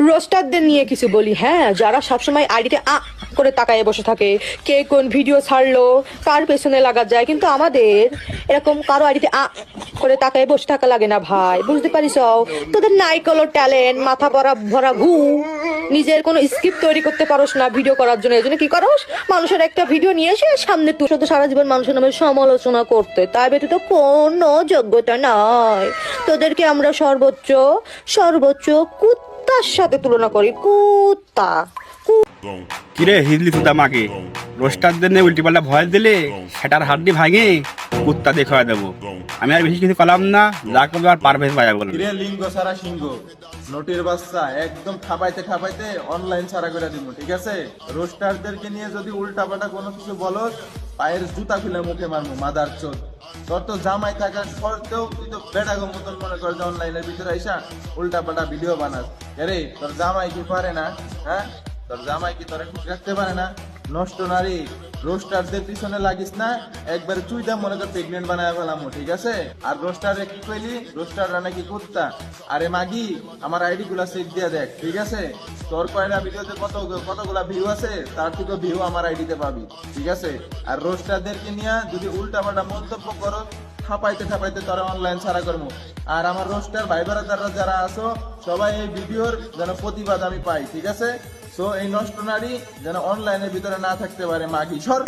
রোস্টারদের নিয়ে কিছু বলি। হ্যাঁ, যারা সবসময় আইডিতে করে তাকায় বসে থাকে, কে কোন ভিডিও ছাড়লো, কার পেছনে লাগা যায়, কিন্তু আমাদের এরকম কারো আইডিতে করে তাকায় বসে থাকা লাগে না ভাই, বুঝতে পারিস? তোদের নাই কোনো ট্যালেন্ট, মাথা ভরা ভরা ঘু, নিজের কোনো স্ক্রিপ্ট তৈরি করতে পারোস না ভিডিও করার জন্য। এই জন্য কি করস, মানুষের একটা ভিডিও নিয়ে এসে সামনে তুই শুধু সারা জীবন মানুষের নামে সমালোচনা করতে, তাই ব্যতীত কোনো যোগ্যতা নাই। তোদেরকে আমরা সর্বোচ্চ কুত্তার সাথে তুলনা করি, কুত্তা। কিরে হিজলি তুই আমাকে রোস্টারদের নিয়ে উল্টি পাল্টা ভয় দিলে সেটার হাড্ডি ভাঙে কুত্তা দেখা দেবো। আমি আর বেশি কিছু করলাম না, যা করবো আর পারভেজ ভাইয়া বলবো। কিরে লিঙ্গ সারা সিংহ নোটির বাচ্চা একদম ঠাপাইতে অনলাইন সারা করে দিব, ঠিক আছে? রোস্টারদেরকে নিয়ে যদি উল্টাপাল্টা কোনো কিছু বলো, পায়ের জুতা খুলে মুখে মারবো মাদার চোদ। তোর তো জামাই থাকার সত্ত্বেও তুই তো বেটাগো মতন মনে কর যে অনলাইনের ভিতরে আইসা উল্টাপাল্টা ভিডিও বানাস। আরে তোর জামাই কি পারে না? হ্যাঁ, তোর জামাই কি তোরা ঠিক রাখতে পারে না? নষ্ট নারী, রোস্টারদের পিছনে লাগিস না, একবার চুইটা মনে কর প্রেগনেন্ট বানায় ফেলাম, ঠিক আছে? আর রোস্টারে কি কইলি, রোস্টাররা নাকি কুত্তা। আরে মাগি, আমার আইডি গুলা চেক দিয়ে দেখ, ঠিক আছে? তোর কয়টা ভিডিওতে কতগুলা ভিউ আছে, তার থেকে ভিউ আমার আইডিতে পাবি, ঠিক আছে? আর রোস্টারদেরকে নিয়ে যদি উল্টাপাল্টা মন্তব্য করো, ঠাপাইতে তোরা অনলাইন ছাড়া করবো। আর আমার রোস্টার ভাই ব্রাদাররা যারা আছো, সবাই এই ভিডিওর যেন প্রতিবাদ আমি পাই, ঠিক আছে? সো এই নষ্ট নারী যেন অনলাইনের ভিতরে না থাকতে পারে, মাগি সর।